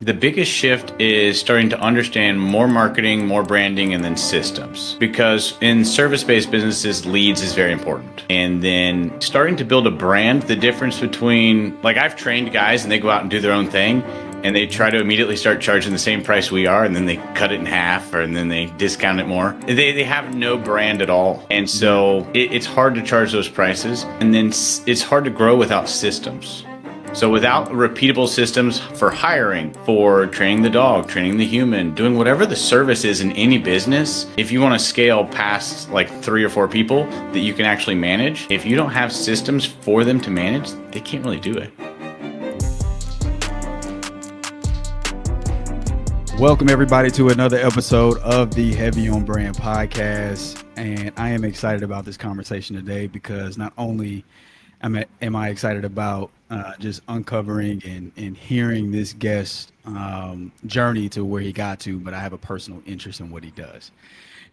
The biggest shift is starting to understand more marketing, more branding, and then systems. Because in service-based businesses, leads is very important. And then starting to build a brand, the difference between, like I've trained guys and they go out and do their own thing and they try to immediately start charging the same price we are and then they cut it in half and then they discount it more. They have no brand at all. And so it's hard to charge those prices. And then it's hard to grow without systems. So without repeatable systems for hiring, for training the dog, training the human, doing whatever the service is in any business, if you want to scale past like 3 or 4 people that you can actually manage, if you don't have systems for them to manage, they can't really do it. Welcome everybody to another episode of the Heavy on Brand podcast. And I am excited about this conversation today because not only am I excited about just uncovering and hearing this guest journey to where he got to, but I have a personal interest in what he does.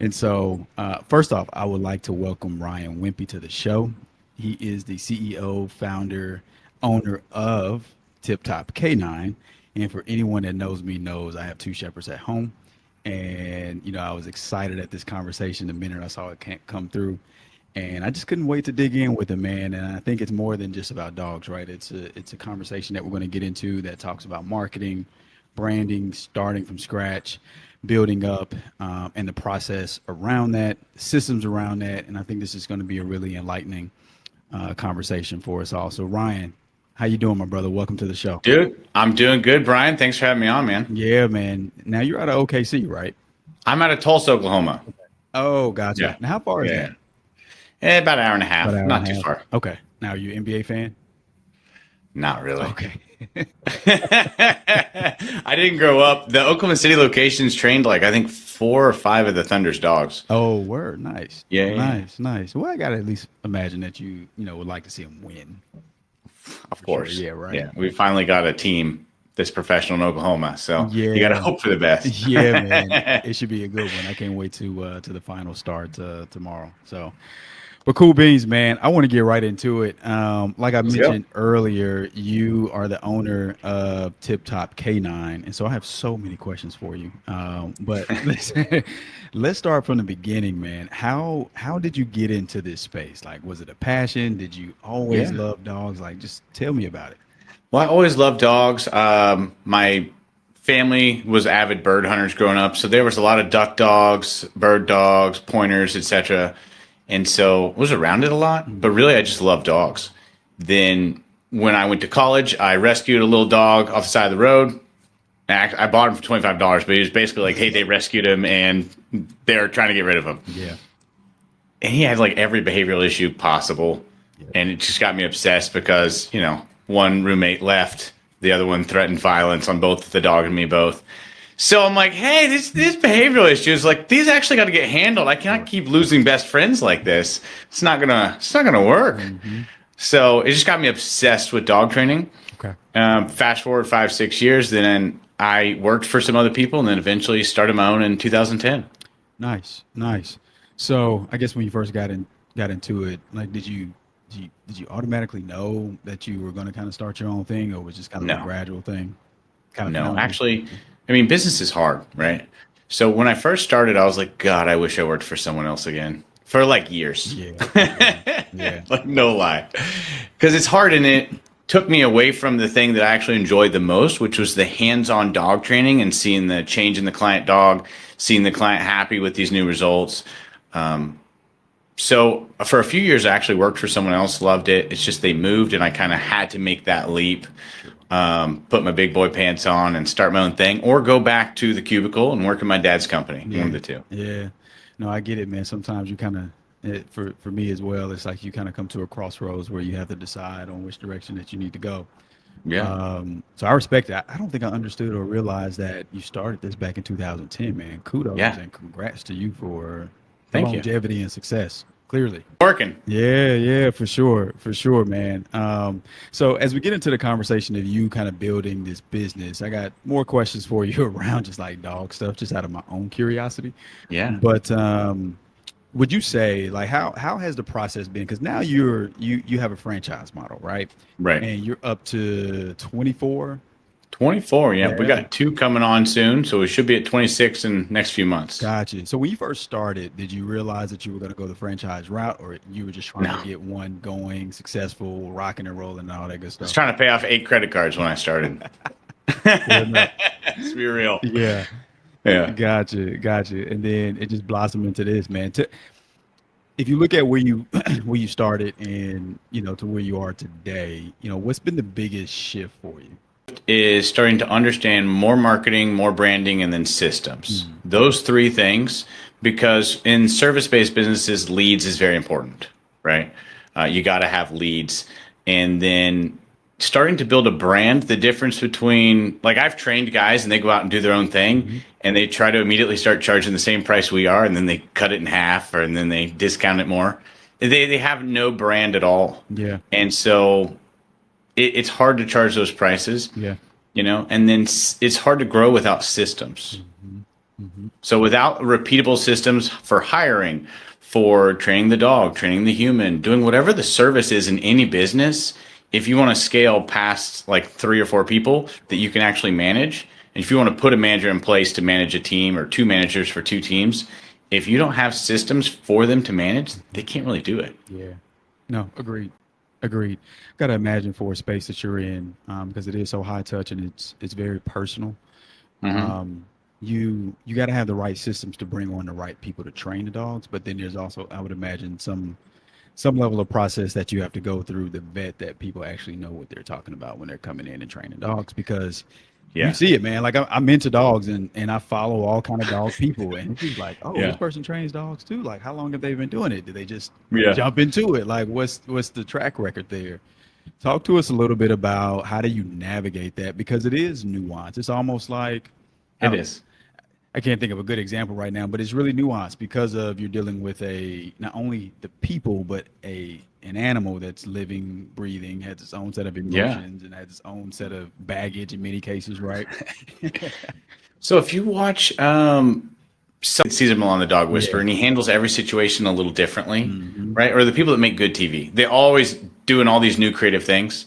And so first off, I would like to welcome Ryan Wimpey to the show. He is the CEO, founder, owner of Tiptop K9. And for anyone that knows me knows I have 2 shepherds at home. And, you know, I was excited at this conversation the minute I saw it come through. And I just couldn't wait to dig in with him, man. And I think it's more than just about dogs, right? It's a conversation that we're going to get into that talks about marketing, branding, starting from scratch, building up, and the process around that, systems around that. And I think this is going to be a really enlightening conversation for us all. So, Ryan, how you doing, my brother? Welcome to the show. Dude, I'm doing good, Brian. Thanks for having me on, man. Yeah, man. Now you're out of OKC, right? I'm out of Tulsa, Oklahoma. Oh, gotcha. Yeah. Now, how far is that? About an hour and a half. Not too far. Okay. Now, are you an NBA fan? Not really. Okay. I didn't grow up. The Oklahoma City locations trained like I think 4 or 5 of the Thunder's dogs. Oh, word. Nice. Yeah. Nice. Well, I got to at least imagine that you would like to see them win. Of course. Sure. Yeah, right. Yeah. We finally got a team that's professional in Oklahoma. So yeah, you got to hope for the best. Yeah, man. It should be a good one. I can't wait to the final start tomorrow. So, but cool beans, man. I want to get right into it. Like I mentioned earlier, you are the owner of Tiptop K9. And so I have so many questions for you. But let's start from the beginning, man. How did you get into this space? Like, was it a passion? Did you always love dogs? Like, just tell me about it. Well, I always loved dogs. My family was avid bird hunters growing up. So there was a lot of duck dogs, bird dogs, pointers, etc. And so I was around it a lot, but really I just love dogs. Then when I went to college, I rescued a little dog off the side of the road. I bought him for $25, but he was basically like, hey, they rescued him and they're trying to get rid of him. Yeah. And he had like every behavioral issue possible. Yeah. And it just got me obsessed because, you know, one roommate left, the other one threatened violence on both the dog and me both. So I'm like, hey, these behavioral issues, like these actually got to get handled. I cannot keep losing best friends like this. It's not gonna work. Mm-hmm. So it just got me obsessed with dog training. Okay. Fast forward 5-6 years, then I worked for some other people, and then eventually started my own in 2010. Nice. So I guess when you first got into it, like, did you automatically know that you were going to kind of start your own thing, or was it just kind of a gradual thing? Actually. I mean, business is hard, right? So when I first started, I was like, God, I wish I worked for someone else again for like years. Yeah. Like no lie. Because it's hard, and it took me away from the thing that I actually enjoyed the most, which was the hands-on dog training and seeing the change in the client dog, seeing the client happy with these new results. So for a few years, I actually worked for someone else, loved it. It's just they moved, and I kind of had to make that leap. Put my big boy pants on and start my own thing, or go back to the cubicle and work in my dad's company. Yeah. One of the two. Yeah. No, I get it, man. Sometimes you kind of, for me as well, it's like you kind of come to a crossroads where you have to decide on which direction that you need to go. Yeah. So I respect that. I don't think I understood or realized that you started this back in 2010, man. Kudos and congrats to you for longevity and success. Clearly working. Yeah, for sure, man. So as we get into the conversation of you kind of building this business, I got more questions for you around just like dog stuff, just out of my own curiosity. Yeah. But would you say, like, how has the process been? Because now you have a franchise model, right? Right. And you're up to 24 24. Yeah, we Yeah. got 2 coming on soon, so we should be at 26 in next few months. Gotcha. So when you first started, did you realize that you were going to go the franchise route, or you were just trying to No, get one going, successful, rocking and rolling, and all that good I was stuff? trying to pay off 8 credit cards when I started. Fair enough. Let's be real. Yeah. Yeah. Gotcha. And then it just blossomed into this, man. If you look at where you where you started and to where you are today, what's been the biggest shift for you? Is starting to understand more marketing, more branding, and then systems. Those 3 things, because in service-based businesses, leads is very important, right? You got to have leads. And then starting to build a brand, the difference between, like, I've trained guys and they go out and do their own thing and they try to immediately start charging the same price we are, and then they cut it in half, or and then they discount it more. They have no brand at all. Yeah. And so it's hard to charge those prices, Yeah. and then it's hard to grow without systems. So without repeatable systems for hiring, for training the dog, training the human, doing whatever the service is in any business, if you want to scale past like 3 or 4 people that you can actually manage, and if you want to put a manager in place to manage a team, or 2 managers for 2 teams, if you don't have systems for them to manage, they can't really do it. Yeah. No, agreed. Got to imagine for a space that you're in, because it is so high touch and it's very personal. Um, you got to have the right systems to bring on the right people to train the dogs, but then there's also, I would imagine, some level of process that you have to go through to vet that people actually know what they're talking about when they're coming in and training dogs, because you Yeah. see it, man. Like I'm into dogs and I follow all kind of dog people, and it's like, oh, Yeah. this person trains dogs too. Like, how long have they been doing it? Did they just Yeah. jump into it? Like, what's the track record there? Talk to us a little bit about how do you navigate that, because it is nuanced. It's almost like, It is. I can't think of a good example right now, but it's really nuanced because of you're dealing with not only the people, but an animal that's living, breathing, has its own set of emotions and has its own set of baggage in many cases, right? So if you watch Caesar Milan, the dog whisperer, and he handles every situation a little differently, right? Or the people that make good TV, they're always doing all these new creative things.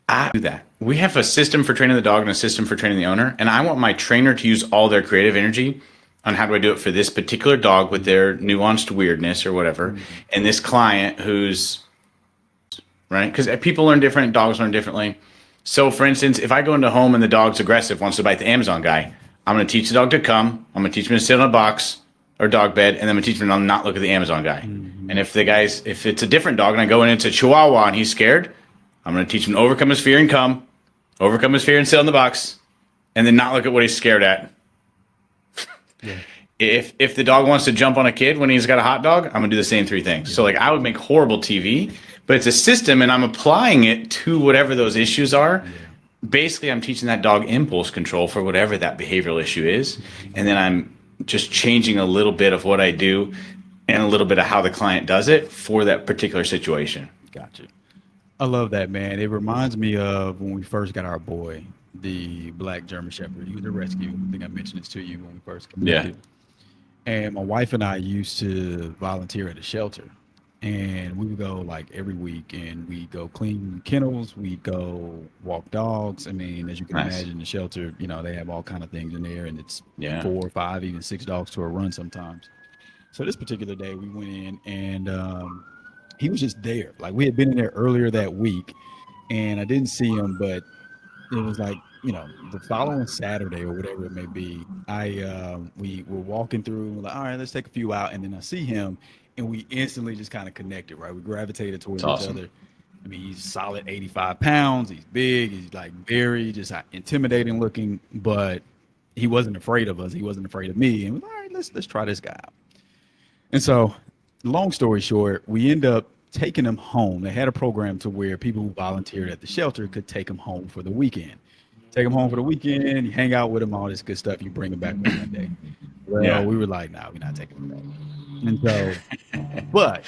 I do that. We have a system for training the dog and a system for training the owner, and I want my trainer to use all their creative energy on how do I do it for this particular dog with their nuanced weirdness or whatever, and this client who's right, because people learn different, dogs learn differently. So, for instance, if I go into a home and the dog's aggressive, wants to bite the Amazon guy, I'm going to teach the dog to come. I'm going to teach him to sit on a box or dog bed, and then I'm going to teach him to not look at the Amazon guy. And if it's a different dog and I go in and it's a Chihuahua and he's scared, I'm going to teach him to overcome his fear and come, overcome his fear and sit on the box, and then not look at what he's scared at. Yeah. If the dog wants to jump on a kid when he's got a hot dog, I'm going to do the same 3 things. So, like, I would make horrible TV, but it's a system, and I'm applying it to whatever those issues are. Basically, I'm teaching that dog impulse control for whatever that behavioral issue is, and then I'm just changing a little bit of what I do and a little bit of how the client does it for that particular situation. Gotcha. I love that, man. It reminds me of when we first got our boy, the black German Shepherd. He was a rescue. I think I mentioned this to you when we first connected. And my wife and I used to volunteer at a shelter, and we would go like every week, and we go clean kennels, we go walk dogs. I mean, as you can imagine, the shelter, they have all kind of things in there, and it's 4 or 5, even 6 dogs to a run sometimes. So this particular day, we went in, and he was just there. Like, we had been in there earlier that week, and I didn't see him, but it was like, the following Saturday or whatever it may be, we were walking through, and we're like, all right, let's take a few out. And then I see him, and we instantly just kind of connected, right? We gravitated towards each other. I mean, he's solid 85 pounds. He's big. He's like very just intimidating looking, but he wasn't afraid of us. He wasn't afraid of me. And we're like, all right, let's try this guy out. And so, long story short, we end up taking him home. They had a program to where people who volunteered at the shelter could take him home for the weekend. Take him home for the weekend, you hang out with him, all this good stuff. You bring him back Monday. Well, we were like, nah, we're not taking him back. And so, but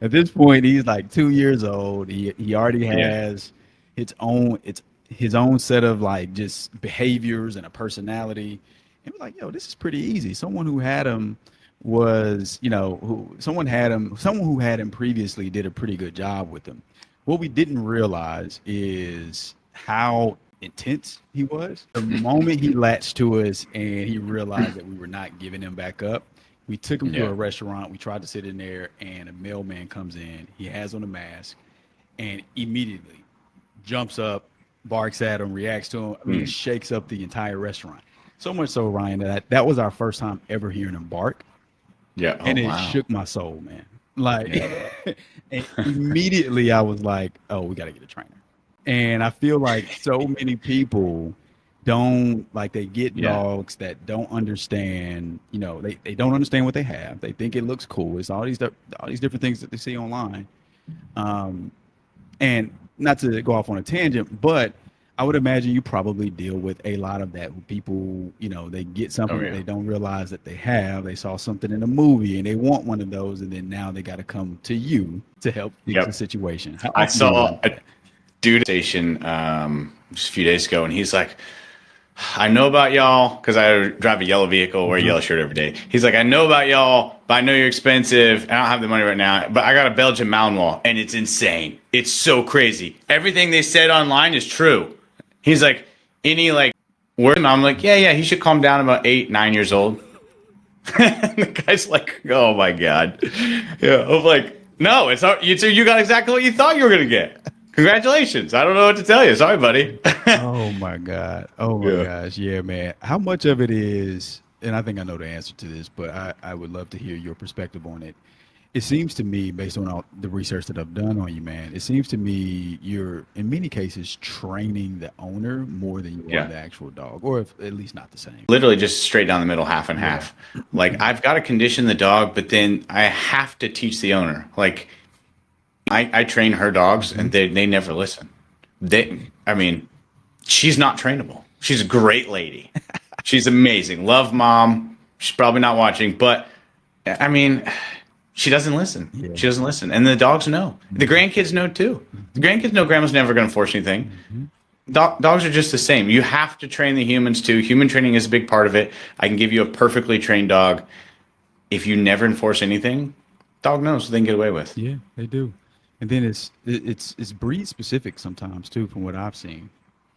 at this point, he's like 2 years old. He already has his own set of like just behaviors and a personality. And we're like, yo, this is pretty easy. Someone who had him was, someone who had him previously did a pretty good job with him. What we didn't realize is how intense he was. The moment he latched to us and he realized that we were not giving him back up, we took him to Yeah. a restaurant. We tried to sit in there, and a mailman comes in. He has on a mask, and immediately jumps up, barks at him, reacts to him. I mean, shakes up the entire restaurant. So much so, Ryan, that was our first time ever hearing him bark, Yeah. Oh, and it wow. shook my soul, man. Like, Yeah. and immediately I was like, "Oh, we got to get a trainer." And I feel like so many people don't like they get Yeah. dogs that don't understand. You know, they don't understand what they have. They think it looks cool. It's all these different things that they see online. Um, and not to go off on a tangent, but I would imagine you probably deal with a lot of that. People, you know, they get something Oh, that yeah. they don't realize that they have. They saw something in a movie and they want one of those, and then now they got to come to you to help fix the Yep. situation. How I often do you run saw into a that? dude at the station just a few days ago, and he's like, I know about y'all because I drive a yellow vehicle, wear a yellow shirt every day. He's like, I know about y'all, but I know you're expensive. I don't have the money right now, but I got a Belgian Malinois, and it's insane. It's so crazy. Everything they said online is true. He's like, any like word? I'm like, yeah, he should calm down about 8, 9 years old. And the guy's like, oh my God. Yeah. I'm like, no, it's not, you got exactly what you thought you were going to get. Congratulations. I don't know what to tell you. Sorry, buddy. Oh my God. Oh my Yeah. gosh. Yeah, man. How much of it is, and I think I know the answer to this, but I would love to hear your perspective on it. It seems to me, based on all the research that I've done on you, man, it seems to me you're in many cases training the owner more than you are Yeah. the actual dog, or if, at least not the same. Literally just straight down the middle, half and Yeah. half. Like I've got to condition the dog, but then I have to teach the owner. Like I train her dogs Mhm. and they never listen. I mean, she's not trainable. She's a great lady. She's amazing. Love mom. She's probably not watching, but I mean, she doesn't listen. Yeah. She doesn't listen. And the dogs know. The grandkids know too. The grandkids know grandma's never going to force anything. Mhm. Dogs are just the same. You have to train the humans too. Human training is a big part of it. I can give you a perfectly trained dog. If you never enforce anything, dog knows what they can get away with. Yeah, they do. And then it's breed specific sometimes too, from what I've seen.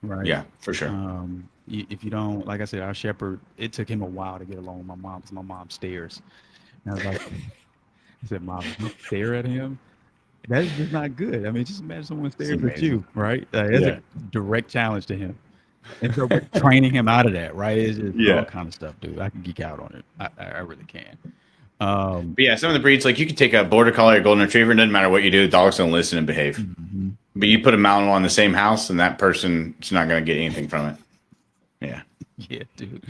Right. Yeah, for sure. If you don't, like I said, our shepherd, it took him a while to get along with my mom because my mom stares. And I was like, I said, Mom, if you stare at him, that's just not good. I mean, just imagine someone It's stares at amazing. you, right? That's Yeah. a direct challenge to him. And so we're training him out of that, right? It's just all Yeah. kind of stuff, dude. I can geek out on it. I really can. But yeah, some of the breeds, like you could take a border collie or golden retriever, it doesn't matter what you do, dogs don't listen and behave. Mhm. But you put a Malinois in the same house, and that person's not going to get anything from it. Yeah. Yeah, dude.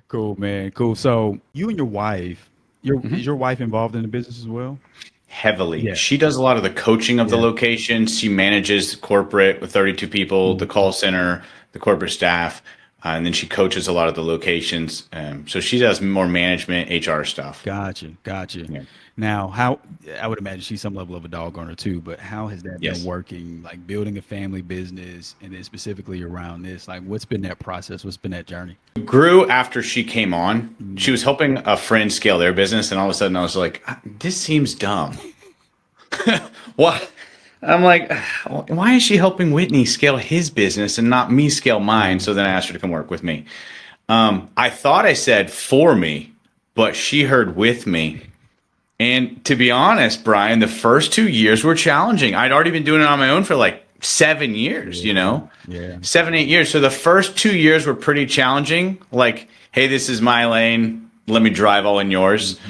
Cool, man. Cool. So you and your wife, is your wife involved in the business as well? Heavily. Yeah. She does a lot of the coaching of the Yeah. location. She manages corporate with 32 people, the call center, the corporate staff, and then she coaches a lot of the locations. So she does more management, HR stuff. Gotcha. Yeah. Now, how I would imagine she's some level of a dog owner too, but how has that been Yes. working? Like building a family business, and then specifically around this, like what's been that process? What's been that journey? Grew after she came on. She was helping a friend scale their business, and all of a sudden I was like, this seems dumb. What? I'm like, why is she helping Whitney scale his business and not me scale mine? So then I asked her to come work with me. I thought I said for me, but she heard with me. And to be honest, Brian, the first 2 years were challenging. I'd already been doing it on my own for like 7 years, Yeah. 7, 8 years. So the first 2 years were pretty challenging. Like, hey, this is my lane. Let me drive all in yours.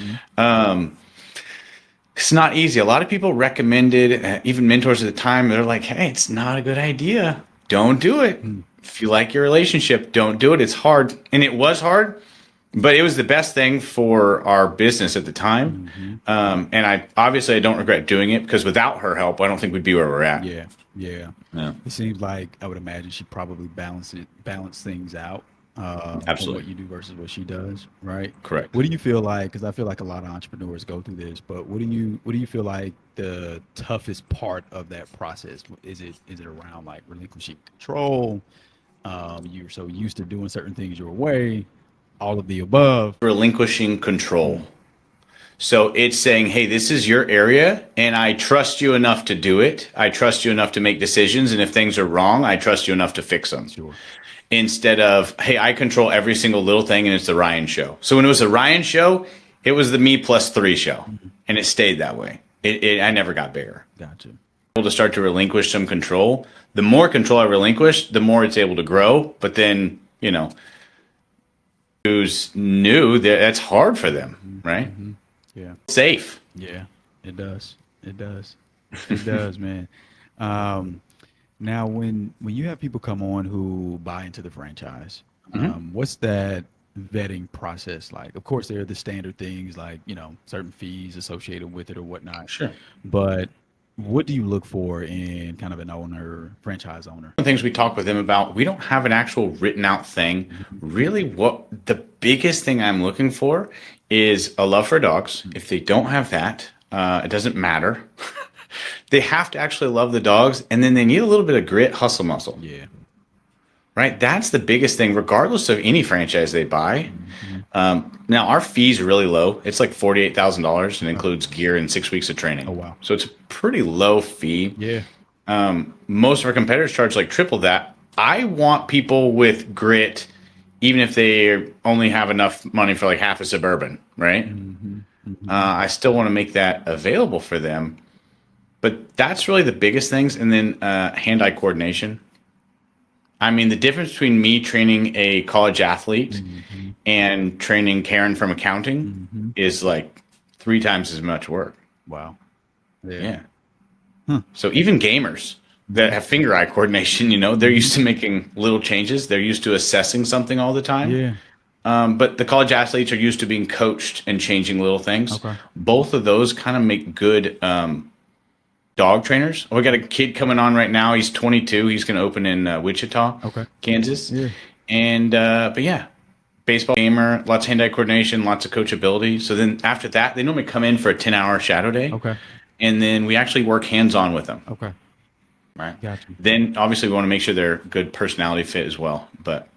It's not easy. A lot of people recommended, even mentors at the time, they're like, hey, it's not a good idea. Don't do it. If you like your relationship, don't do it. It's hard. And it was hard, but it was the best thing for our business at the time. And I don't regret doing it because without her help, I don't think we'd be where we're at. Yeah. Yeah. It seems like I would imagine she probably balance things out from Absolutely. what you do versus what she does, right? Correct. What do you feel like? Because I feel like a lot of entrepreneurs go through this, but what do you feel like the toughest part of that process? Is it around like relinquishing control? You're so used to doing certain things your way, all of the above. Relinquishing control. So it's saying, hey, this is your area, and I trust you enough to do it. I trust you enough to make decisions. And if things are wrong, I trust you enough to fix them. Sure. Instead of, hey, I control every single little thing, and it's the Ryan show. So when it was the Ryan show, it was the me plus 3 show, and it stayed that way. I never got bigger. Gotcha. Able to start to relinquish some control. The more control I relinquish, the more it's able to grow. But then, who's new, that's hard for them, right? Mm-hmm. Yeah. Safe. Yeah, it does. It does. It does, man. Now, when you have people come on who buy into the franchise, what's that vetting process like? Of course, there are the standard things like, certain fees associated with it or whatnot. Sure. But what do you look for in kind of an franchise owner? One of the things we talk with them about, we don't have an actual written out thing. Really, what the biggest thing I'm looking for is a love for dogs. If they don't have that, it doesn't matter. They have to actually love the dogs, and then they need a little bit of grit, hustle, muscle. Yeah. Right? That's the biggest thing, regardless of any franchise they buy. Now, our fees are really low. It's like $48,000 and includes gear and 6 weeks of training. Oh, wow. So it's a pretty low fee. Yeah. Most of our competitors charge like triple that. I want people with grit, even if they only have enough money for like half a Suburban, right? I still want to make that available for them. But that's really the biggest things. And then hand-eye coordination. I mean, the difference between me training a college athlete and training Karen from accounting is like 3 times as much work. Wow. Yeah. So even gamers that have finger-eye coordination, they're used to making little changes. They're used to assessing something all the time. Yeah. But the college athletes are used to being coached and changing little things. Okay. Both of those kind of make good dog trainers. We got a kid coming on right now. He's 22. He's going to open in Wichita, Kansas. Yeah. And but yeah, baseball gamer, lots of hand-eye coordination, lots of coachability. So then after that, they normally come in for a 10-hour shadow day. Okay. And then we actually work hands-on with them. Okay. Right. Gotcha. Then obviously we want to make sure they're good personality fit as well. But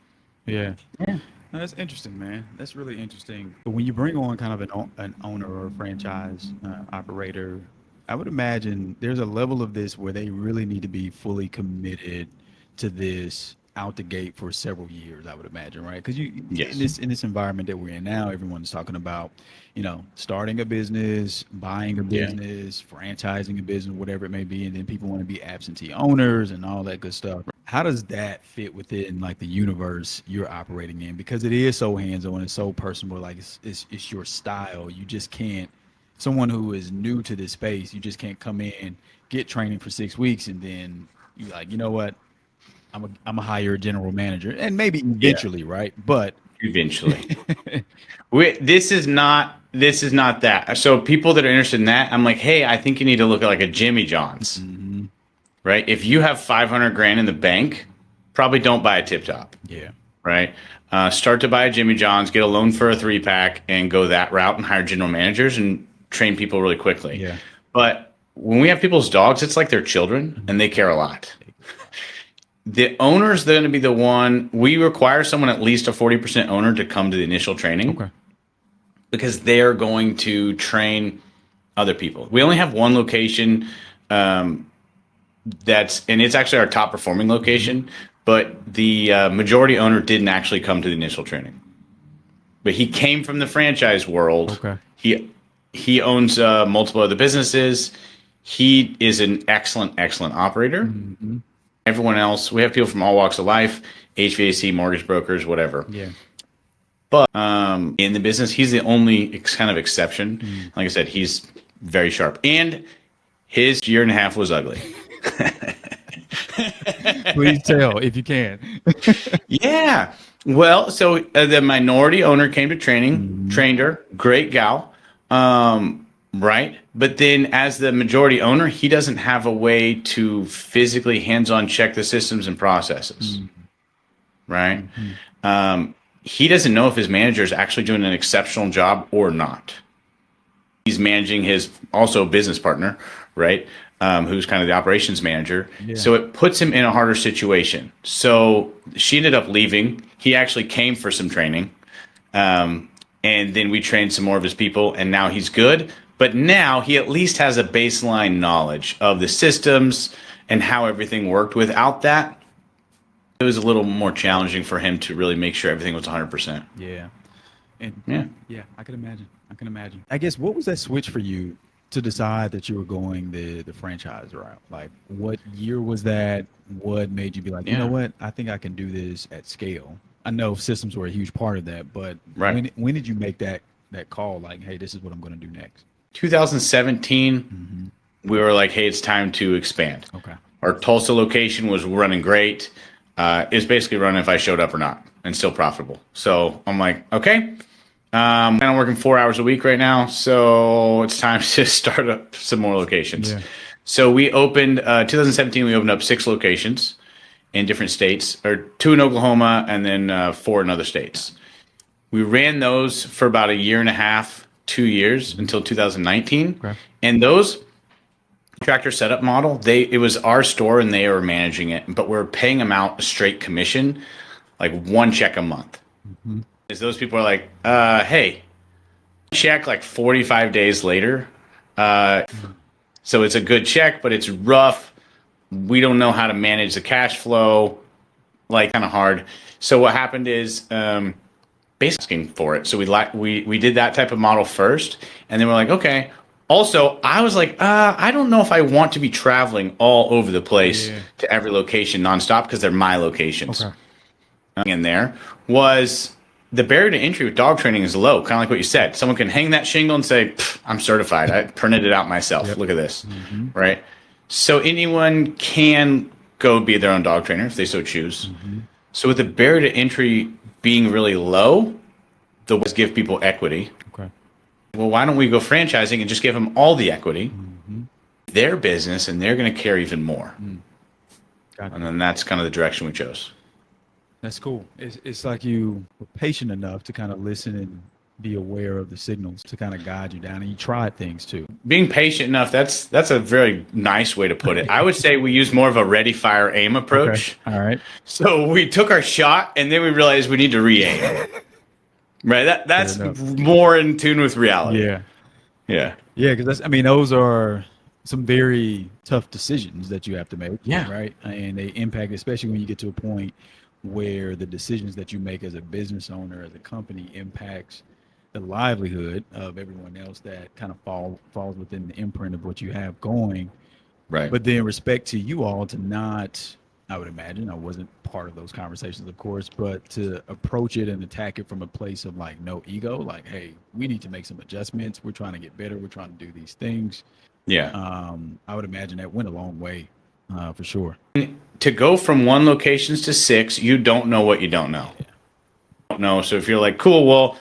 yeah. No, that's interesting, man. That's really interesting. But when you bring on kind of an owner or a franchise operator, I would imagine there's a level of this where they really need to be fully committed to this out the gate for several years, I would imagine, right? Because in this environment that we're in now, everyone's talking about, starting a business, buying a business, franchising a business, whatever it may be, and then people want to be absentee owners and all that good stuff. How does that fit within like the universe you're operating in? Because it is so hands-on and so personal, like it's your style. You just can't. Someone who is new to this space, you just can't come in, get training for 6 weeks, and then you're like, you know what? I'm a hire a general manager, and maybe eventually, right? But eventually, this is not that. So people that are interested in that, I'm like, hey, I think you need to look at like a Jimmy John's, right? If you have 500 grand in the bank, probably don't buy a Tiptop. Yeah. Right. Start to buy a Jimmy John's, get a loan for a 3-pack, and go that route and hire general managers and train people really quickly. Yeah. But when we have people's dogs, it's like they're children and they care a lot. The owner's going to be the one. We require someone at least a 40% owner to come to the initial training. Okay. Because they're going to train other people. We only have one location and it's actually our top performing location, but the majority owner didn't actually come to the initial training. But he came from the franchise world. Okay. He owns multiple other businesses. He is an excellent operator. Everyone else, we have people from all walks of life, HVAC, mortgage brokers, whatever. Yeah. But in the business, he's the only kind of exception. Like I said, he's very sharp. And his 1.5 years was ugly. Please tell if you can. Yeah. Well, so the minority owner came to training, trained her, great gal. Right. But then as the majority owner, he doesn't have a way to physically hands-on check the systems and processes. Right. He doesn't know if his manager is actually doing an exceptional job or not. He's managing his also business partner, right? Who's kind of the operations manager. Yeah. So it puts him in a harder situation. So she ended up leaving. He actually came for some training. And And then we trained some more of his people, and now he's good. But now he at least has a baseline knowledge of the systems and how everything worked. Without that, it was a little more challenging for him to really make sure everything was 100%. Yeah. And Yeah. yeah, I can imagine. I guess what was that switch for you to decide that you were going the franchise route? Like, what year was that? What made you be like, you know Yeah. what? I think I can do this at scale. I know systems were a huge part of that, but Right. when did you make that call? Like, hey, this is what I'm going to do next. 2017, we were like, hey, it's time to expand. Okay. Our Tulsa location was running great. It was basically running if I showed up or not, and still profitable. So I'm like, okay, I'm working 4 hours a week right now, so it's time to start up some more locations. Yeah. So we opened 2017. We opened up 6 locations in different states, or 2 in Oklahoma, and then 4 in other states. We ran those for about a year and a half, 2 years until 2019, Okay. and those tractor setup model, it was our store and they were managing it, but we're paying them out a straight commission, like 1 check a month. Is those people are like, hey, check like 45 days later. So it's a good check, but it's rough. We don't know how to manage the cash flow, like kind of hard. So what happened is basically asking for it. So we did that type of model first, and then we're like, okay. Also, I was like, I don't know if I want to be traveling all over the place to every location nonstop because they're my locations. Okay. In there was the barrier to entry with dog training is low, kind of like what you said. Someone can hang that shingle and say, I'm certified. I printed it out myself. Look at this. Right? So anyone can go be their own dog trainer if they so choose. So with the barrier to entry being really low, the ways give people equity. Okay. Well, why don't we go franchising and just give them all the equity, their business, and they're going to care even more. Got it. And then that's kind of the direction we chose. That's cool. It's like you were patient enough to kind of listen and be aware of the signals to kind of guide you down, and you tried things too. Being patient enough, that's a very nice way to put it. I would say we use more of a ready, fire, aim approach. Okay. All right. So we took our shot, and then we realized we need to re-aim. Right? That's more in tune with reality. Yeah. Yeah. Yeah, because those are some very tough decisions that you have to make. Yeah. Right. And they impact, especially when you get to a point where the decisions that you make as a business owner, as a company, impacts the livelihood of everyone else that kind of falls within the imprint of what you have going. Right. But then respect to you all to not, I would imagine, I wasn't part of those conversations, of course, but to approach it and attack it from a place of like no ego, like, hey, we need to make some adjustments. We're trying to get better. We're trying to do these things. Yeah. I would imagine that went a long way, for sure. To go from 1 locations to 6, you don't know what you don't know. Don't know. So if you're like, cool, well,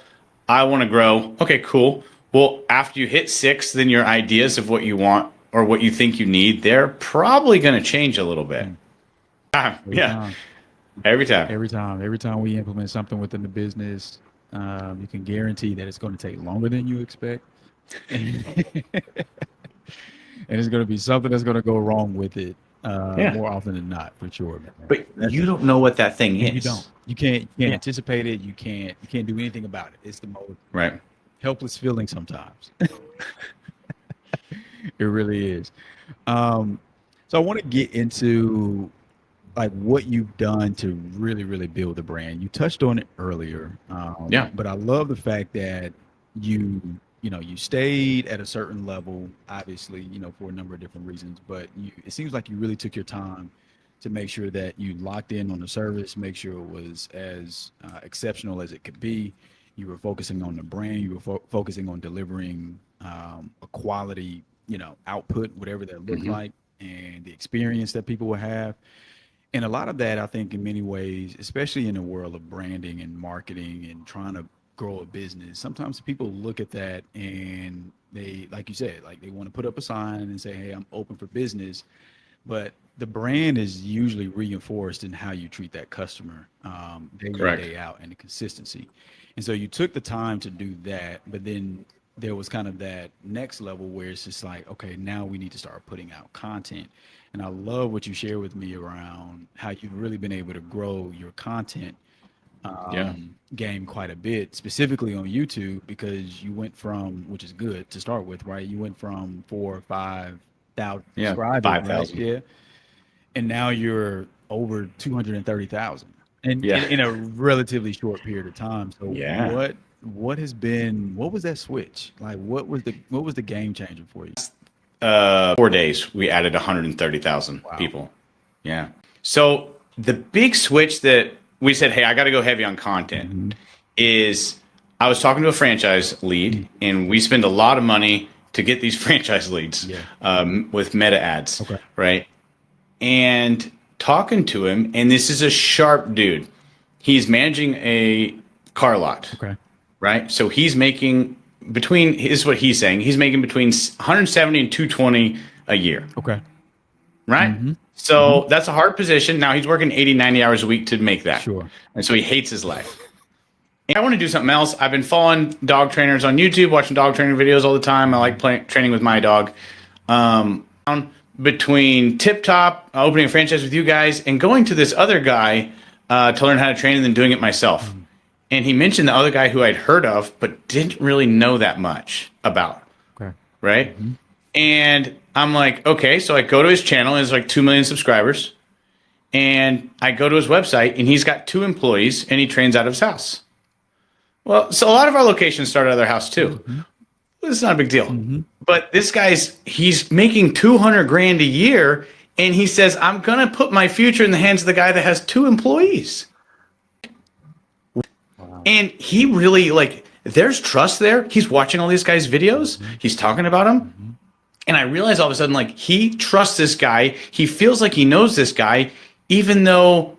I want to grow. Okay, cool. Well, after you hit 6, then your ideas of what you want or what you think you need, they're probably going to change a little bit. Yeah. Every time. Every time we implement something within the business, you can guarantee that it's going to take longer than you expect. And it's going to be something that's going to go wrong with it. More often than not, for sure. Man. But you don't know what that thing is. You don't. You can't anticipate it. You can't do anything about it. It's the most helpless feeling sometimes. It really is. So I want to get into like what you've done to really, really build the brand. You touched on it earlier. But I love the fact that you stayed at a certain level, obviously, for a number of different reasons, but it seems like you really took your time to make sure that you locked in on the service, make sure it was as exceptional as it could be. You were focusing on the brand, you were focusing on delivering a quality, output, whatever that looked like, and the experience that people will have. And a lot of that, I think, in many ways, especially in the world of branding and marketing and trying to grow a business, sometimes people look at that and they, like you said, like they want to put up a sign and say, hey, I'm open for business. But the brand is usually reinforced in how you treat that customer day in, day out, and the consistency. And so you took the time to do that, but then there was kind of that next level where it's just like, okay, now we need to start putting out content. And I love what you shared with me around how you've really been able to grow your content game quite a bit, specifically on YouTube, because you went from, which is good to start with, right? You went from 4 or 5,000 Yeah, subscribers, right? 5,000. Yeah, and now you're over 230,000, and Yeah. in a relatively short period of time. So Yeah. what was that switch? Like, what was the game changer for you? 4 days, we added 130,000 Wow. people. Yeah. So the big switch that we said, hey, I got to go heavy on content Mm-hmm. is I was talking to a franchise lead, and we spend a lot of money to get these franchise leads Yeah. with meta ads, Okay. right? And talking to him, and this is a sharp dude. He's managing a car lot, Okay. right? So he's making between, this is what he's saying, he's making between 170 and 220 a year, Okay. right? Mm-hmm. So that's a hard position. Now he's working 80, 90 hours a week to make that. Sure. And so he hates his life. And I want to do something else. I've been following dog trainers on YouTube, watching dog training videos all the time. I like training with my dog. Between Tiptop, opening a franchise with you guys, and going to this other guy to learn how to train and then doing it myself. And he mentioned the other guy who I'd heard of, but didn't really know that much about. Okay. Right? And I'm like, okay. So I go to his channel, and there's like 2 million subscribers. And I go to his website, and he's got 2 employees, and he trains out of his house. Well, so a lot of our locations start out of their house too. It's not a big deal. But this he's making 200 grand a year, and he says, I'm going to put my future in the hands of the guy that has 2 employees. Wow. And he really, there's trust there. He's watching all these guys' videos. He's talking about them. And I realize all of a sudden, he trusts this guy. He feels like he knows this guy, even though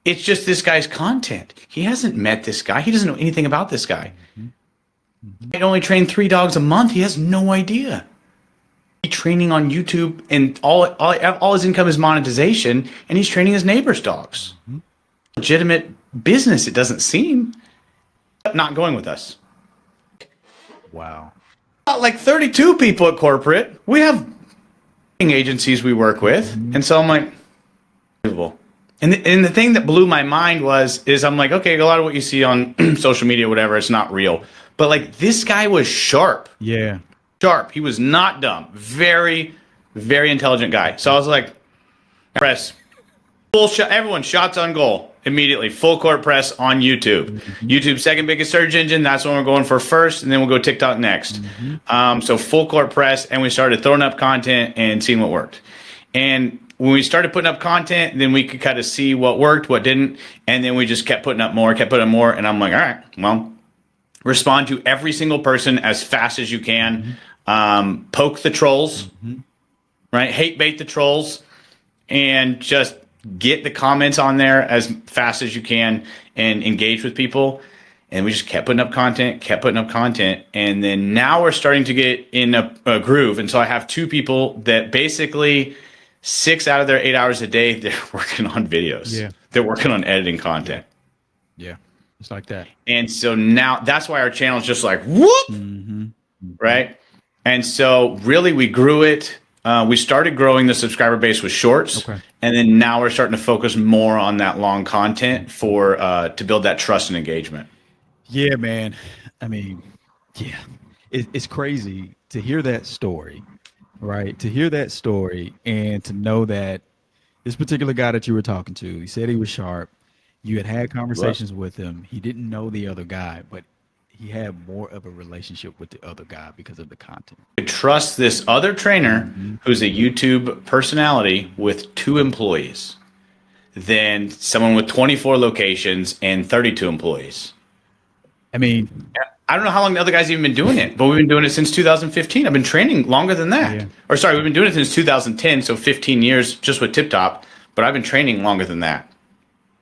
it's just this guy's content. He hasn't met this guy. He doesn't know anything about this guy. He'd only train 3 dogs a month. He has no idea. He's training on YouTube, and all his income is monetization, and he's training his neighbor's dogs. Legitimate business, it doesn't seem. Not going with us. Wow. Got like 32 people at corporate. We have agencies we work with, and so I'm like, unbelievable. And the thing that blew my mind is I'm like, okay, a lot of what you see on social media, whatever, it's not real. But this guy was sharp. Yeah. Sharp. He was not dumb. Very, very intelligent guy. So I was like, press. Full shot. Everyone, shots on goal. Immediately. Full court press on YouTube. YouTube's second biggest search engine. That's what we're going for first. And then we'll go TikTok next. So full court press. And we started throwing up content and seeing what worked. And when we started putting up content, then we could kind of see what worked, what didn't. And then we just kept putting up more. And I'm like, all right, well, respond to every single person as fast as you can. Poke the trolls, right? Hate bait the trolls, and just get the comments on there as fast as you can and engage with people. And we just kept putting up content. And then now we're starting to get in a groove. And so I have 2 people that basically 6 out of their 8 hours a day, they're working on videos. Yeah. They're working on editing content. Yeah. It's like that. And so now that's why our channel is just like, whoop, right? And so really we grew it. We started growing the subscriber base with shorts. Okay. And then now we're starting to focus more on that long content to build that trust and engagement. Yeah, man. I mean, yeah, it's crazy to hear that story, right? To hear that story and to know that this particular guy that you were talking to, he said he was sharp. You had conversations with him. He didn't know the other guy, but he had more of a relationship with the other guy because of the content. Trust this other trainer who's a YouTube personality with 2 employees than someone with 24 locations and 32 employees. I mean, I don't know how long the other guy's even been doing it, but we've been doing it since 2015. I've been training longer than that. Yeah. Or sorry, we've been doing it since 2010, so 15 years just with Tiptop, but I've been training longer than that.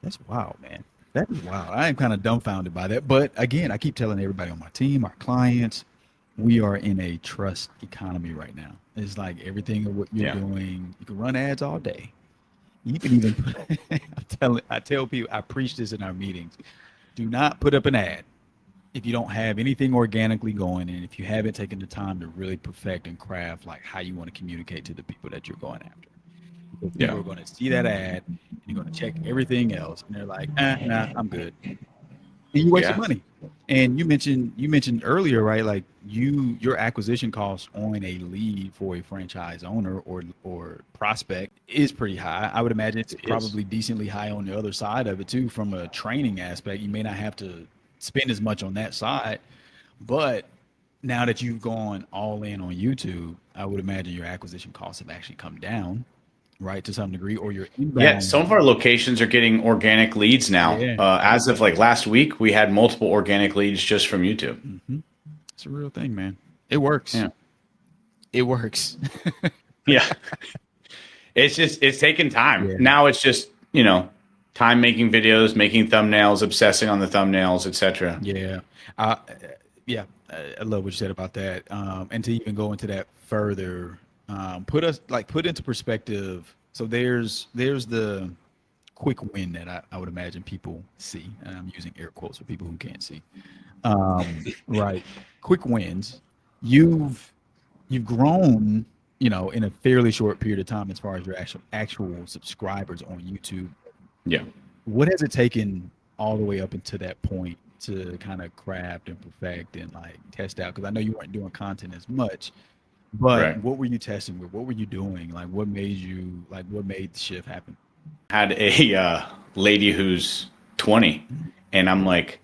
that's wild, man. That is wild. I am kind of dumbfounded by that. But again, I keep telling everybody on my team, our clients, we are in a trust economy right now. It's like everything of what you're doing, you can run ads all day. You can even put, I tell people, I preach this in our meetings. Do not put up an ad if you don't have anything organically going, and if you haven't taken the time to really perfect and craft how you want to communicate to the people that you're going after. Because people are going to see that ad and you're going to check everything else, and they're like, nah, I'm good. and you wasted Yeah. money. And you mentioned earlier, right? Like your acquisition cost on a lead for a franchise owner or prospect is pretty high. I would imagine it's It is. probably decently high on the other side of it too, from a training aspect. You may not have to spend as much on that side, but now that you've gone all in on YouTube, I would imagine your acquisition costs have actually come down, right, to some degree, or your Yeah, some inbound. of our locations are getting organic leads now. Yeah, As of like last week, we had multiple organic leads just from YouTube. it's a real thing, man. It works. Yeah. It works. Yeah. It's taken time. Yeah. Now it's just, time making videos, making thumbnails, obsessing on the thumbnails, etc. Yeah. Yeah. I love what you said about that. And to even go into that further, put into perspective. So there's the quick win that I would imagine people see. And I'm using air quotes for people who can't see. Right. Quick wins. You've grown, in a fairly short period of time as far as your actual subscribers on YouTube. Yeah. What has it taken all the way up until that point to kind of craft and perfect and like test out? Because I know you weren't doing content as much, but Right. what were you testing with? What were you doing? Like, what made the shift happen? Had a lady who's 20, and I'm like,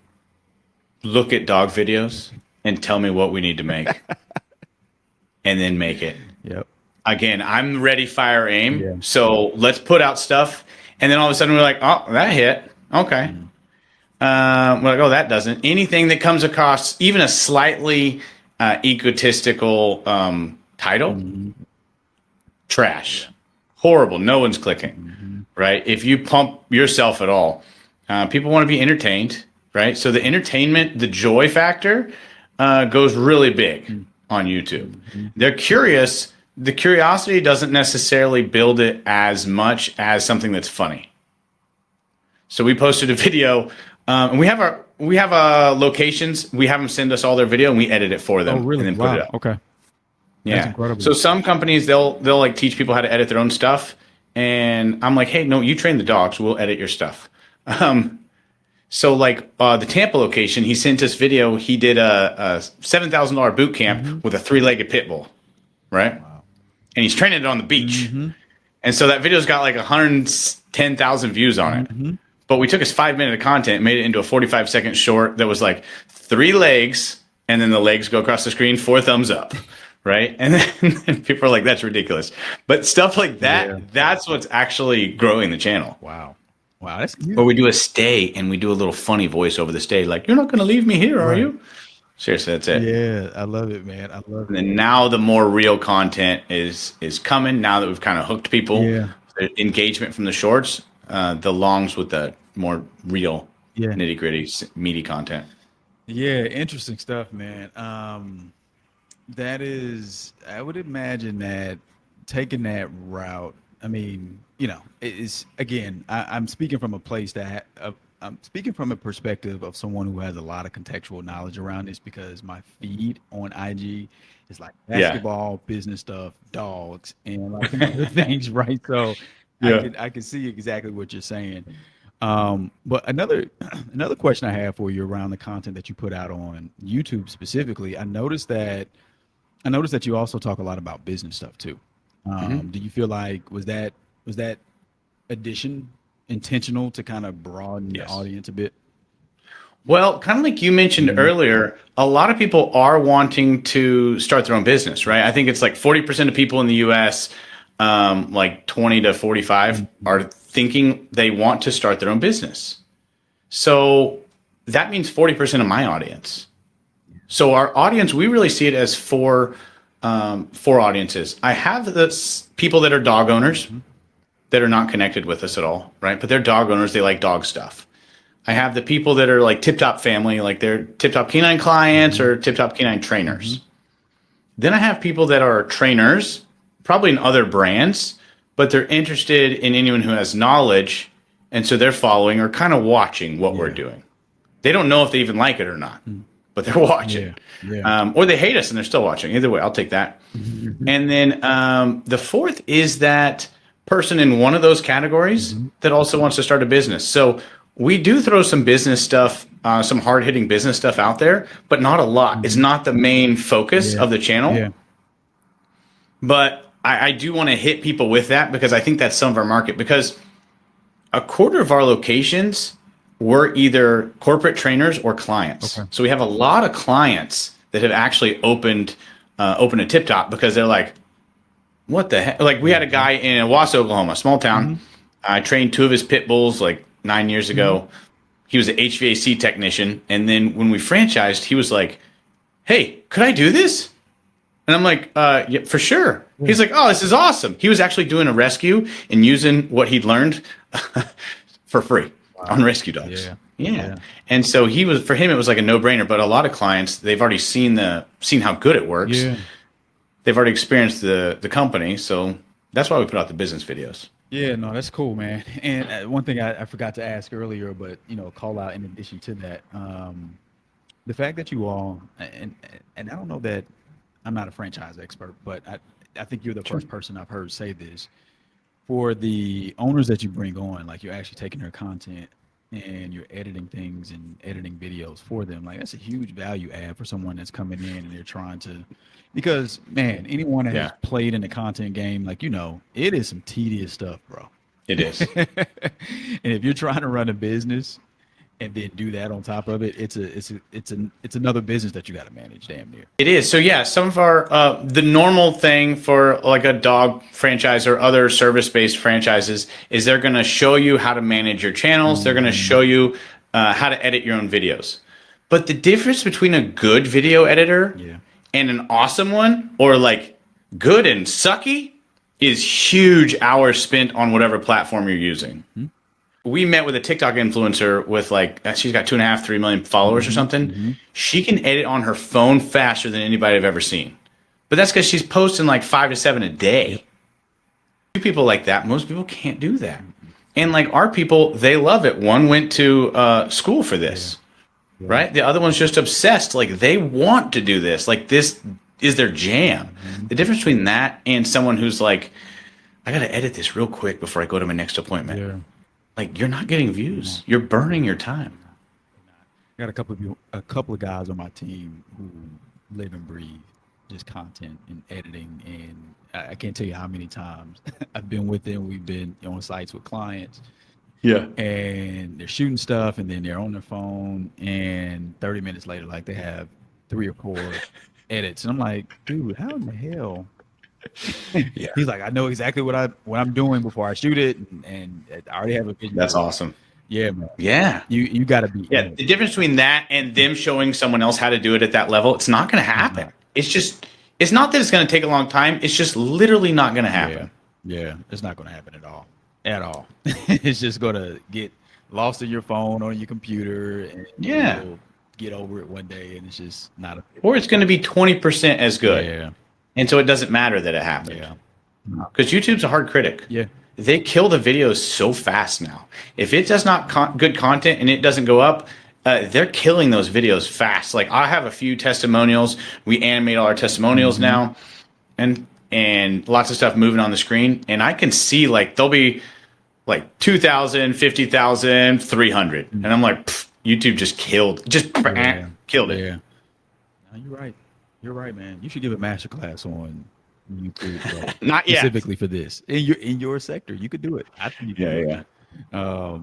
look at dog videos and tell me what we need to make, and then make it. Yep. Again, I'm ready, fire, aim. Yeah. So let's put out stuff. And then all of a sudden we're like, oh, that hit. Okay. We're like, oh, that doesn't. Anything that comes across even a slightly egotistical title, trash, horrible. No one's clicking, right? If you pump yourself at all, people want to be entertained, right? So the entertainment, the joy factor goes really big on YouTube. They're curious. The curiosity doesn't necessarily build it as much as something that's funny. So we posted a video, and we have our locations. We have them send us all their video, and we edit it for them, Oh, really? and then Wow. put it up. Okay. Yeah. That's incredible. So some companies they'll like teach people how to edit their own stuff, and I'm like, hey, no, you train the dogs. We'll edit your stuff. So like the Tampa location, he sent us video. He did a $7,000 boot camp with a 3-legged pit bull, right? Wow. And he's training it on the beach. And so that video's got like 110,000 views on it. But we took his 5 minute of content, made it into a 45-second short that was like 3 legs, and then the legs go across the screen, 4 thumbs up, right? And then people are like, that's ridiculous. But stuff like that, that's what's actually growing the channel. Wow. That's Or we do a stay and we do a little funny voice over the stay, like, you're not going to leave me here, are you? Seriously, that's it. Yeah, I love it, man. I love And it. then now the more real content is coming. Now that we've kind of hooked people, the engagement from the shorts, the longs with the more real, nitty gritty, meaty content. Yeah, interesting stuff, man. That is, I would imagine that taking that route. I mean, it's again, I'm speaking from a place that I'm speaking from a perspective of someone who has a lot of contextual knowledge around this because my feed on IG is like basketball, business stuff, dogs, and like other things, right? So I can see exactly what you're saying. But another question I have for you around the content that you put out on YouTube specifically, I noticed that you also talk a lot about business stuff too. Do you feel like was that addition intentional to kind of broaden the audience a bit? Well, kind of like you mentioned earlier, a lot of people are wanting to start their own business, right? I think it's like 40% of people in the US, like 20 to 45 are thinking they want to start their own business. So that means 40% of my audience. So our audience, we really see it as four audiences. I have the people that are dog owners that are not connected with us at all, right? But they're dog owners. They like dog stuff. I have the people that are like Tiptop family, like they're Tiptop K9 clients or Tiptop K9 trainers. Then I have people that are trainers, probably in other brands, but they're interested in anyone who has knowledge. And so they're following or kind of watching what we're doing. They don't know if they even like it or not, but they're watching. Or they hate us and they're still watching. Either way, I'll take that. And then the fourth is that person in one of those categories that also wants to start a business. So we do throw some business stuff, some hard hitting business stuff out there, but not a lot. It's not the main focus of the channel. Yeah. But I do want to hit people with that because I think that's some of our market, because a quarter of our locations were either corporate trainers or clients. Okay. So we have a lot of clients that have actually opened a Tiptop because they're like, what the heck? Like, we had a guy in Owasso, Oklahoma, small town. I trained 2 of his pit bulls like 9 years ago. He was an HVAC technician. And then when we franchised, he was like, hey, could I do this? And I'm like, yeah, for sure. He's like, oh, this is awesome. He was actually doing a rescue and using what he'd learned for free on rescue dogs. Yeah. And so for him, it was like a no-brainer. But a lot of clients, they've already seen how good it works. Yeah. They've already experienced the company. So that's why we put out the business videos. Yeah, no, that's cool, man. And one thing I forgot to ask earlier, but call out in addition to that, the fact that you all, and I don't know that I'm not a franchise expert, but I think you're the first person I've heard say this. For the owners that you bring on, like, you're actually taking their content and you're editing things and editing videos for them. Like, that's a huge value add for someone that's coming in and they're trying to, because, man, anyone that has played in the content game, like, it is some tedious stuff, bro. It is. And if you're trying to run a business and then do that on top of it, it's another business that you got to manage, damn near. It is. So yeah, some of our the normal thing for like a dog franchise or other service-based franchises is they're going to show you how to manage your channels. They're going to show you how to edit your own videos. But the difference between a good video editor and an awesome one, or like good and sucky, is huge hours spent on whatever platform you're using. We met with a TikTok influencer with like, she's got 2.5, 3 million followers or something. She can edit on her phone faster than anybody I've ever seen. But that's because she's posting like 5 to 7 a day. People like that, most people can't do that. And like our people, they love it. One went to school for this, right? The other one's just obsessed. Like, they want to do this. Like, this is their jam. The difference between that and someone who's like, I got to edit this real quick before I go to my next appointment. Like, you're not getting views. You're burning your time. I got a couple of guys on my team who live and breathe just content and editing, and I can't tell you how many times I've been with them. We've been on sites with clients. Yeah. And they're shooting stuff, and then they're on their phone, and 30 minutes later, like, they have 3 or 4 edits. And I'm like, dude, how in the hell? He's like, I know exactly what I'm doing before I shoot it, and I already have a vision. That's awesome. Yeah, man. Yeah. You got to be. Yeah. The difference between that and them showing someone else how to do it at that level, it's not going to happen. It's not that it's going to take a long time. It's just literally not going to happen. Yeah. It's not going to happen at all. It's just going to get lost in your phone or your computer, and you'll get over it one day, and it's just not or it's going to be 20% as good. Yeah. And so it doesn't matter that it happened. Yeah. Because YouTube's a hard critic. Yeah. They kill the videos so fast now. If it does not good content and it doesn't go up, they're killing those videos fast. Like, I have a few testimonials. We animate all our testimonials now, and lots of stuff moving on the screen. And I can see, like, they'll be like 2,000, 50,000, 300. And I'm like, YouTube just killed it. Yeah. No, you're right, man. You should give a masterclass on YouTube, bro. Not yet. Specifically for this. In your sector. You could do it. I think you could do it.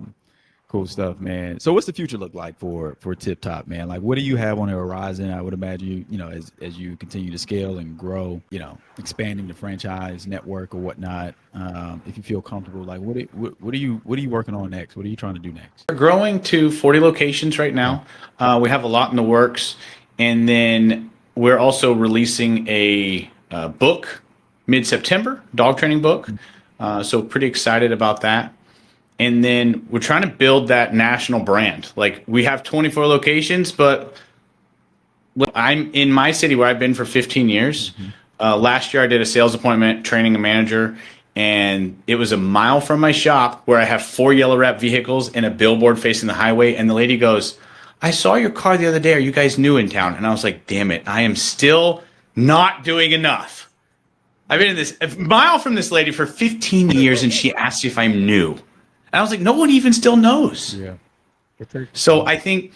Cool stuff, man. So what's the future look like for Tiptop, man? Like, what do you have on the horizon? I would imagine as you continue to scale and grow, expanding the franchise network or whatnot. If you feel comfortable, like, what are you working on next? What are you trying to do next? We're growing to 40 locations right now. We have a lot in the works, and then we're also releasing a book mid-September, dog training book. So pretty excited about that. And then we're trying to build that national brand. Like, we have 24 locations, but I'm in my city where I've been for 15 years. Last year I did a sales appointment training a manager, and it was a mile from my shop where I have 4 yellow wrap vehicles and a billboard facing the highway. And the lady goes, I saw your car the other day. Are you guys new in town? And I was like, damn it, I am still not doing enough. I've been in a mile from this lady for 15 years, and she asked if I'm new. And I was like, no one even still knows. So I think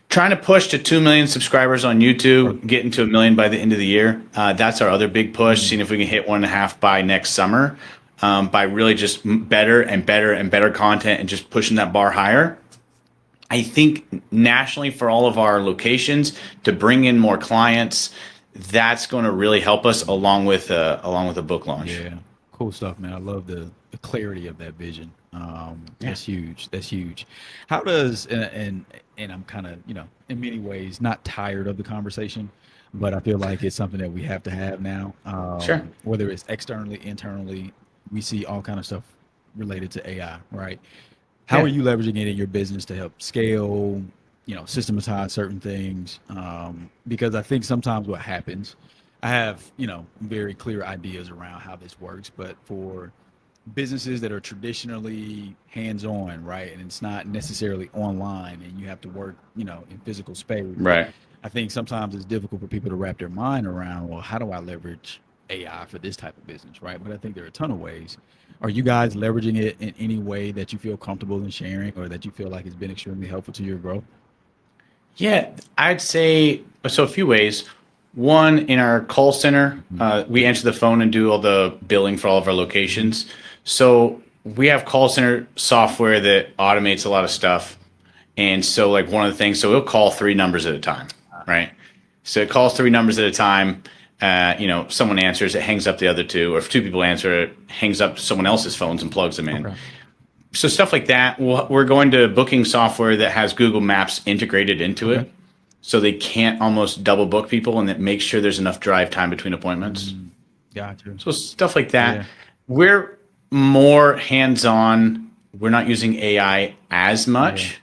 trying to push to 2 million subscribers on YouTube, getting to 1 million by the end of the year. That's our other big push. Seeing if we can hit 1.5 by next summer, by really just better and better and better content and just pushing that bar higher. I think nationally for all of our locations to bring in more clients, that's going to really help us along with a book launch. Yeah, cool stuff, man. I love the clarity of that vision. That's huge. That's huge. How does and I'm kind of, in many ways not tired of the conversation, but I feel like it's something that we have to have now. Sure. Whether it's externally, internally, we see all kind of stuff related to AI, right? How are you leveraging it in your business to help scale, systematize certain things? Because I think sometimes what happens, I have, very clear ideas around how this works, but for businesses that are traditionally hands-on, right, and it's not necessarily online and you have to work, in physical space. Right. I think sometimes it's difficult for people to wrap their mind around, well, how do I leverage AI for this type of business, right? But I think there are a ton of ways. Are you guys leveraging it in any way that you feel comfortable in sharing or that you feel like it's been extremely helpful to your growth? Yeah, I'd say so. A few ways. One, in our call center, we answer the phone and do all the billing for all of our locations. So we have call center software that automates a lot of stuff. And so like one of the things, so we'll call 3 numbers at a time, right? So it calls 3 numbers at a time. Someone answers, it hangs up the other 2, or if 2 people answer, it hangs up someone else's phones and plugs them in. Okay. So stuff like that. We're going to booking software that has Google Maps integrated into it, so they can't almost double book people, and that makes sure there's enough drive time between appointments. Gotcha. So stuff like that. Yeah. We're more hands-on. We're not using AI as much. Yeah.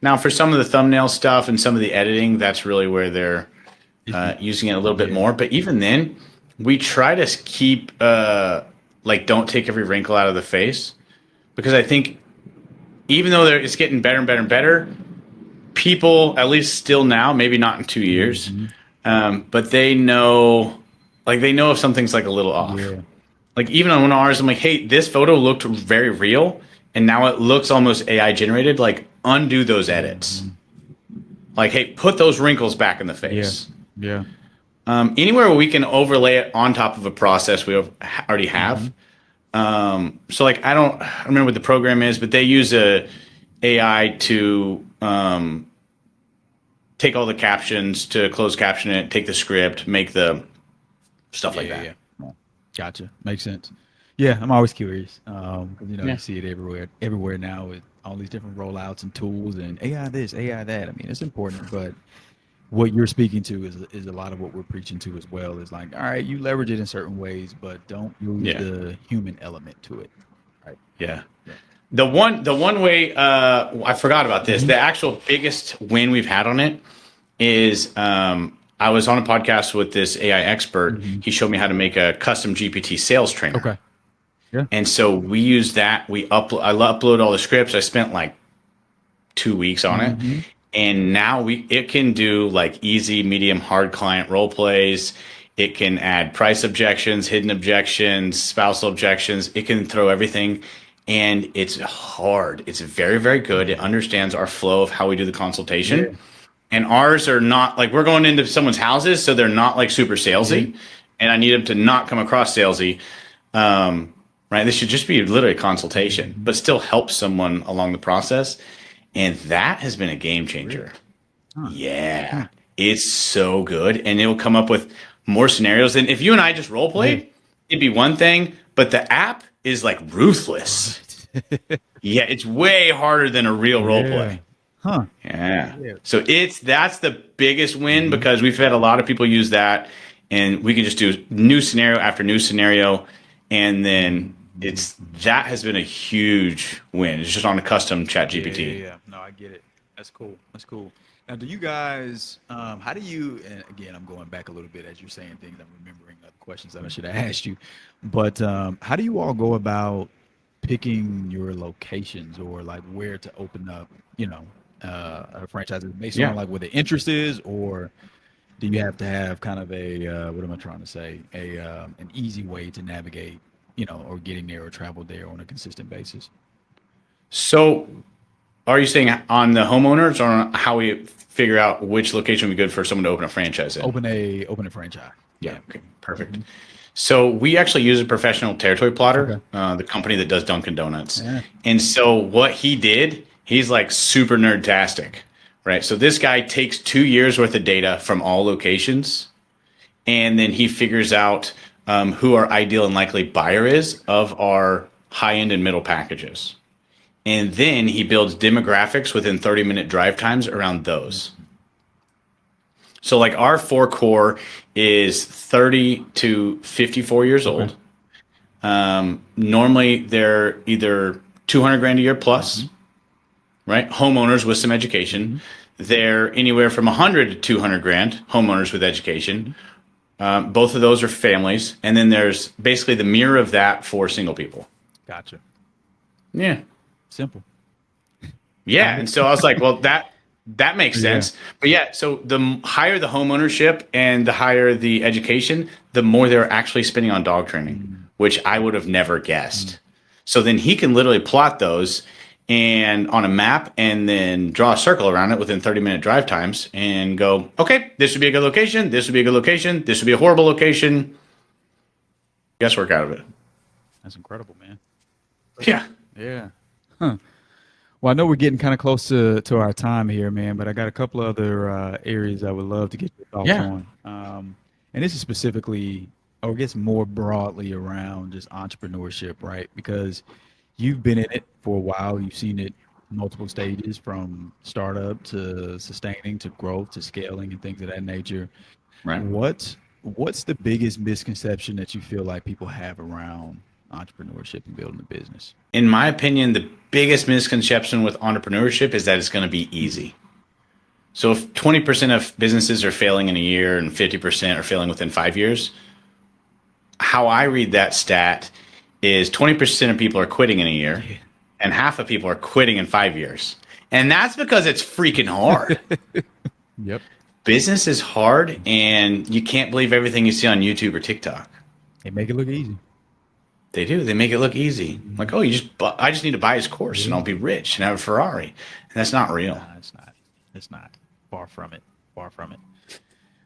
Now, for some of the thumbnail stuff and some of the editing, that's really where they're using it a little bit more. But even then, we try to keep don't take every wrinkle out of the face, because I think even though it's getting better and better and better, people, at least still now, maybe not in 2 years, but they know if something's like a little off. Yeah. Like even on one of ours, I'm like, hey, this photo looked very real, and now it looks almost AI generated. Like, undo those edits. Like, hey, put those wrinkles back in the face. Yeah. Anywhere where we can overlay it on top of a process we already have. So like, I don't remember what the program is, but they use a AI to take all the captions, to closed caption it, take the script, make the stuff like that. Yeah. Gotcha. Makes sense. Yeah, I'm always curious. You see it everywhere now with all these different rollouts and tools and AI this, AI that. I mean, it's important, but what you're speaking to is a lot of what we're preaching to as well. Is like, all right, you leverage it in certain ways, but don't lose the human element to it. Right? Yeah. The one way I forgot about this. The actual biggest win we've had on it is I was on a podcast with this AI expert. He showed me how to make a custom GPT sales trainer. Okay. Yeah. And so we use that. I upload all the scripts. I spent like 2 weeks on it. And now it can do like easy, medium, hard client role plays. It can add price objections, hidden objections, spousal objections. It can throw everything. And it's hard. It's very, very good. It understands our flow of how we do the consultation. Yeah. And ours are not like, we're going into someone's houses, so they're not like super salesy. And I need them to not come across salesy. Right? This should just be literally a consultation, but still help someone along the process. And that has been a game changer. Really? Yeah. It's so good. And it'll come up with more scenarios. And if you and I just role played, it'd be one thing, but the app is like ruthless. Yeah, it's way harder than a real role play. Huh. Yeah. So that's the biggest win, because we've had a lot of people use that, and we can just do new scenario after new scenario. And then that has been a huge win. It's just on a custom chat GPT. Yeah. No, I get it. That's cool. Now, do you guys, how do you, and again, I'm going back a little bit as you're saying things, I'm remembering other questions that I should have asked you, but how do you all go about picking your locations, or like where to open up, a franchise based on like where the interest is, or do you have to have kind of a, what am I trying to say? An easy way to navigate, or getting there or travel there on a consistent basis? So are you saying on the homeowners or on how we figure out which location would be good for someone to open a franchise in? Open a franchise. Yeah. Okay. Perfect. Mm-hmm. So we actually use a professional territory plotter, the company that does Dunkin' Donuts. Yeah. And so what he did, he's like super nerdtastic, right? So this guy takes 2 years worth of data from all locations, and then he figures out who our ideal and likely buyer is of our high-end and middle packages. And then he builds demographics within 30-minute drive times around those. So like our 4 core is 30 to 54 years old. Normally they're either 200 grand a year plus, right? Homeowners with some education. They're anywhere from 100 to 200 grand, homeowners with education. Both of those are families. And then there's basically the mirror of that for single people. Gotcha. Yeah. Simple. Yeah. And so I was like, well, that makes sense. But yeah, so the higher the home ownership and the higher the education, the more they're actually spending on dog training, which I would have never guessed. So then he can literally plot those and on a map and then draw a circle around it within 30-minute drive times and go, okay, this would be a good location. This would be a good location. This would be a horrible location. Guesswork out of it. That's incredible, man. Yeah. Yeah. Huh. Well, I know we're getting kind of close to our time here, man, but I got a couple other areas I would love to get your thoughts on. And this is specifically, or I guess more broadly around just entrepreneurship, right? Because you've been in it for a while. You've seen it multiple stages from startup to sustaining to growth to scaling and things of that nature. Right. What's the biggest misconception that you feel like people have around entrepreneurship and building a business? In my opinion, the biggest misconception with entrepreneurship is that it's going to be easy. So if 20% of businesses are failing in a year and 50% are failing within 5 years, how I read that stat is 20% of people are quitting in a year and half of people are quitting in 5 years. And that's because it's freaking hard. Yep. Business is hard and you can't believe everything you see on YouTube or TikTok. They make it look easy. They do. They make it look easy. Like, oh, I just need to buy his course and I'll be rich and have a Ferrari. And that's not real. No, it's not. It's not. Far from it. Far from it.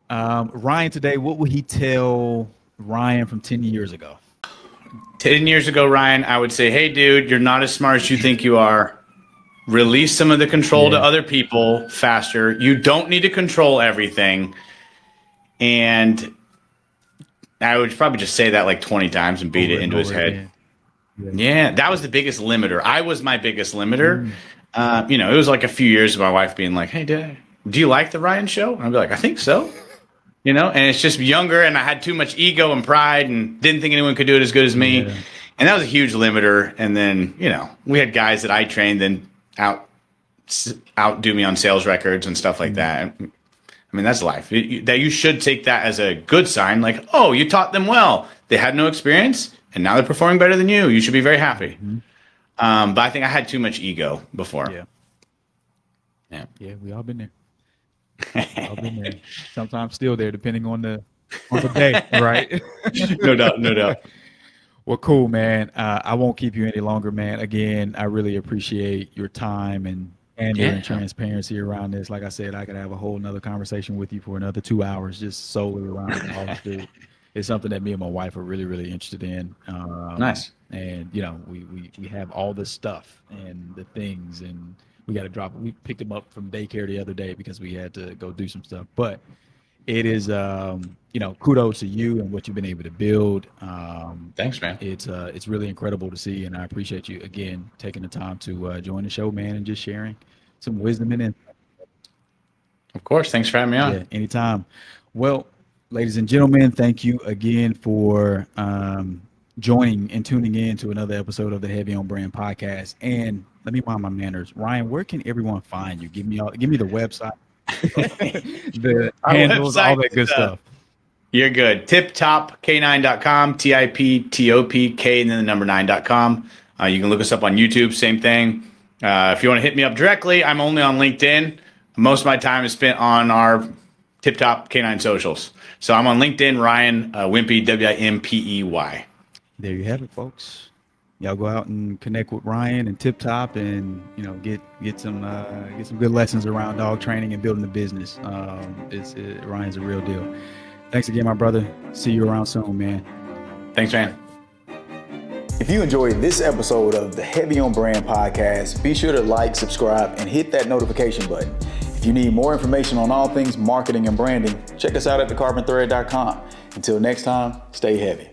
Ryan, today, what would he tell Ryan from 10 years ago? 10 years ago, Ryan, I would say, hey, dude, you're not as smart as you think you are. Release some of the control to other people faster. You don't need to control everything. And I would probably just say that like 20 times and beat it into his head. Yeah, that was the biggest limiter. I was my biggest limiter. It was like a few years of my wife being like, hey, do you like the Ryan show? And I'd be like, I think so. And it's just younger and I had too much ego and pride and didn't think anyone could do it as good as me. Yeah. And that was a huge limiter. And then, we had guys that I trained and outdo me on sales records and stuff like that. I mean, that's life. That you should take that as a good sign. Like, oh, you taught them well. They had no experience, and now they're performing better than you. You should be very happy. But I think I had too much ego before. Yeah, we all been there. All been there. Sometimes still there, depending on the day, right? No doubt. Well, cool, man. I won't keep you any longer, man. Again, I really appreciate your time and transparency around this. Like I said, I could have a whole nother conversation with you for another 2 hours just solely around it. It's something that me and my wife are really, really interested in. Nice. And we have all the stuff and the things, and we got to drop it. We picked him up from daycare the other day because we had to go do some stuff. But it is, kudos to you and what you've been able to build. Thanks, man. It's really incredible to see, and I appreciate you again taking the time to join the show, man, and just sharing some wisdom and insight. Of course. Thanks for having me on. Yeah, anytime. Well, ladies and gentlemen, thank you again for joining and tuning in to another episode of the Heavy on Brand podcast. And let me mind my manners. Ryan, where can everyone find you? Give me the website. The handles, all that good stuff. You're good. Tiptopk9.com, TIPTOPK, and then the number 9.com. You can look us up on YouTube, same thing. If you want to hit me up directly, I'm only on LinkedIn. Most of my time is spent on our Tiptop K9 socials. So I'm on LinkedIn, Ryan Wimpey, Wimpey. There you have it, folks. y'all go out and connect with Ryan and Tiptop, and get some good lessons around dog training and building a business. Ryan's a real deal. Thanks again, my brother. See you around soon, man. Thanks, man. If you enjoyed this episode of the Heavy on Brand podcast, be sure to like, subscribe, and hit that notification button. If you need more information on all things marketing and branding, check us out at thecarbonthread.com. Until next time, stay heavy.